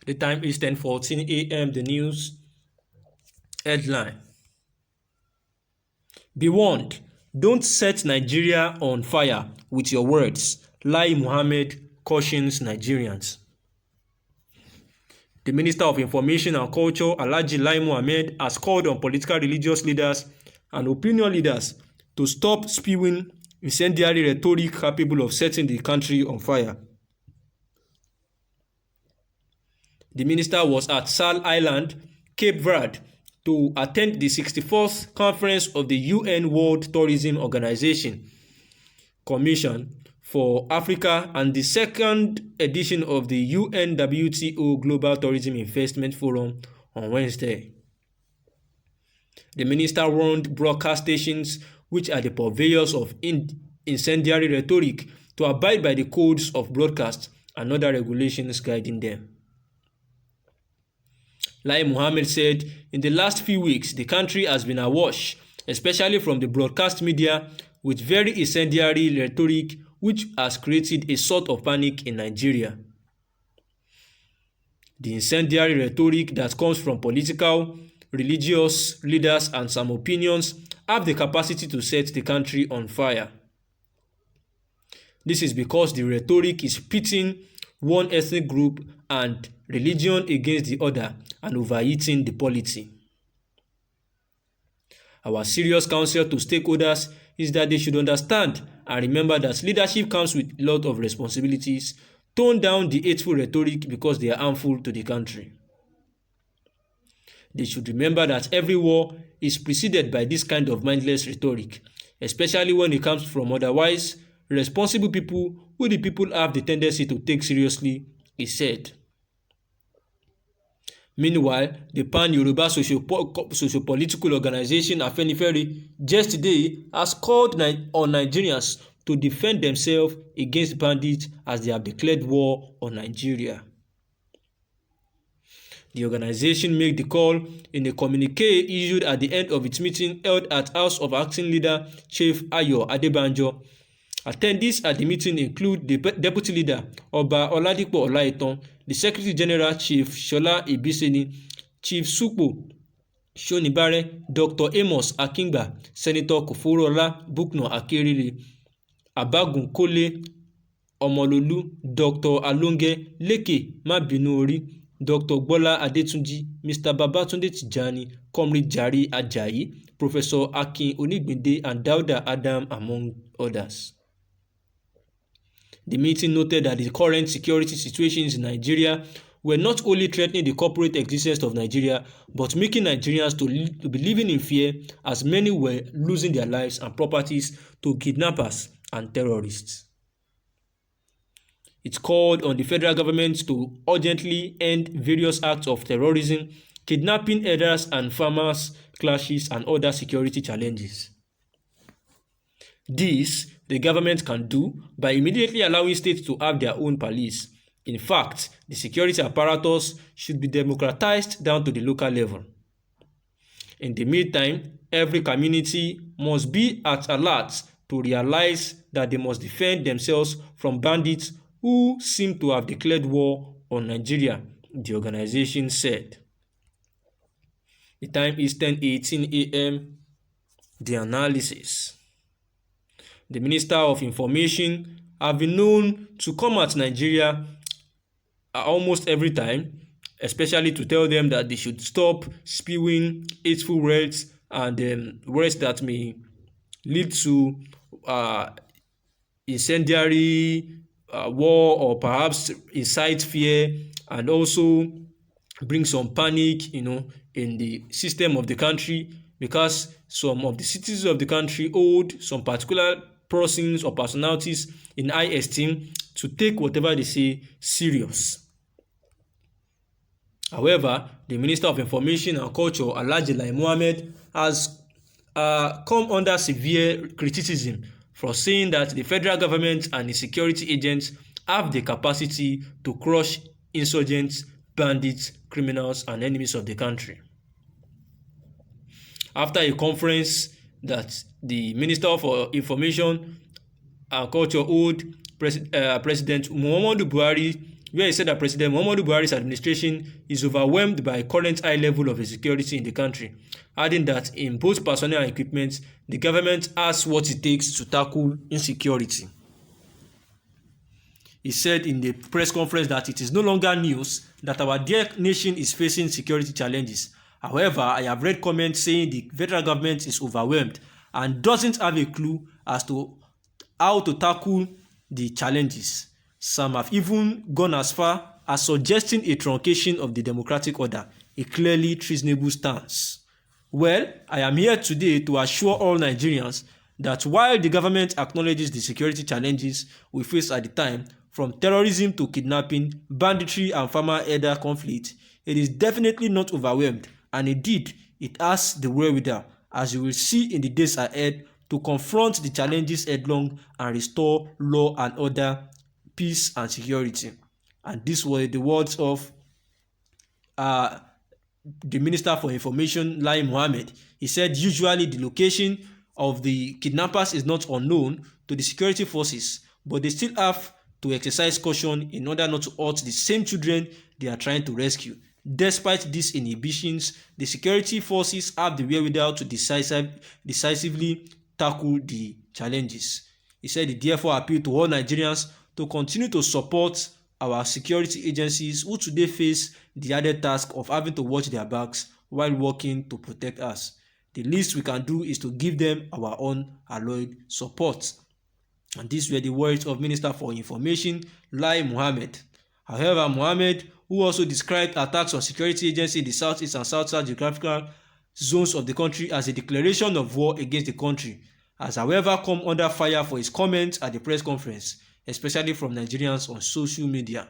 The time is 10:14 a.m. The news headline. Be warned, don't set Nigeria on fire with your words. Lai Mohammed cautions Nigerians. The Minister of Information and Culture, Alhaji Lai Mohammed, has called on political religious leaders and opinion leaders to stop spewing incendiary rhetoric capable of setting the country on fire. The minister was at Sal Island, Cape Verde, to attend the 64th conference of the UN World Tourism Organization Commission for Africa and the second edition of the UNWTO Global Tourism Investment Forum on Wednesday. The minister warned broadcast stations, which are the purveyors of incendiary rhetoric, to abide by the codes of broadcast and other regulations guiding them. Lai Mohammed said, in the last few weeks, the country has been awash, especially from the broadcast media, with very incendiary rhetoric which has created a sort of panic in Nigeria. The incendiary rhetoric that comes from political, religious leaders and some opinions have the capacity to set the country on fire. This is because the rhetoric is pitting one ethnic group and religion against the other and overeating the polity. Our serious counsel to stakeholders is that they should understand and remember that leadership comes with a lot of responsibilities. Tone down the hateful rhetoric because they are harmful to the country. They should remember that every war is preceded by this kind of mindless rhetoric, especially when it comes from otherwise responsible people who the people have the tendency to take seriously, he said. Meanwhile, the Pan-Yoruba socio-political organization Afenifere yesterday has called on Nigerians to defend themselves against bandits as they have declared war on Nigeria. The organization made the call in a communique issued at the end of its meeting held at House of Acting Leader Chief Ayo Adebanjo. Attendees at the meeting include the Deputy Leader Oba Oladipo Olaitan, the Secretary General Chief Shola Ibiseni, Chief Supo Shonibare, Dr. Amos Akingba, Senator Koforola Bukno Akerere, Abagun Kole Omololu, Dr. Alonge Leke Mabinori, Dr. Bola Adetunji, Mr. Babatunde Tijani, Comrade Jari Ajayi, Professor Akin Onigbinde, and Dauda Adam, among others. The meeting noted that the current security situations in Nigeria were not only threatening the corporate existence of Nigeria, but making Nigerians to be living in fear, as many were losing their lives and properties to kidnappers and terrorists. It called on the federal government to urgently end various acts of terrorism, kidnapping herders and farmers, clashes, and other security challenges. This the government can do by immediately allowing states to have their own police. In fact, the security apparatus should be democratized down to the local level. In the meantime, every community must be at alert to realize that they must defend themselves from bandits who seem to have declared war on Nigeria, the organization said. The time is 10:18 a.m. The analysis. The Minister of Information have been known to come at Nigeria almost every time, especially to tell them that they should stop spewing hateful words and words that may lead to incendiary war or perhaps incite fear and also bring some panic, in the system of the country, because some of the citizens of the country hold some particular persons or personalities in high esteem to take whatever they say serious. However, the Minister of Information and Culture, Alhaji Lai Mohammed, has come under severe criticism for saying that the federal government and the security agents have the capacity to crush insurgents, bandits, criminals, and enemies of the country. After a conference that the Minister for Information and Culture held, President Muhammad Buhari where he said that President Muhammadu Buhari's administration is overwhelmed by current high level of insecurity in the country, adding that in both personnel and equipment, the government has what it takes to tackle insecurity. He said in the press conference that it is no longer news that our dear nation is facing security challenges. However, I have read comments saying the federal government is overwhelmed and doesn't have a clue as to how to tackle the challenges. Some have even gone as far as suggesting a truncation of the democratic order, a clearly treasonable stance. Well, I am here today to assure all Nigerians that while the government acknowledges the security challenges we face at the time, from terrorism to kidnapping, banditry and farmer-herder conflict, it is definitely not overwhelmed, and indeed, it has the wherewithal, as you will see in the days ahead, to confront the challenges headlong and restore law and order, peace and security. And these were the words of the Minister for Information, Lai Mohammed. He said usually the location of the kidnappers is not unknown to the security forces, but they still have to exercise caution in order not to hurt the same children they are trying to rescue. Despite these inhibitions, the security forces have the wherewithal to decisively tackle the challenges. He said he therefore appealed to all Nigerians to continue to support our security agencies who today face the added task of having to watch their backs while working to protect us. The least we can do is to give them our unalloyed support. And these were the words of Minister for Information, Lai Mohammed. However, Mohammed, who also described attacks on security agencies in the southeast and south-south geographical zones of the country as a declaration of war against the country, has however come under fire for his comments at the press conference, especially from Nigerians on social media.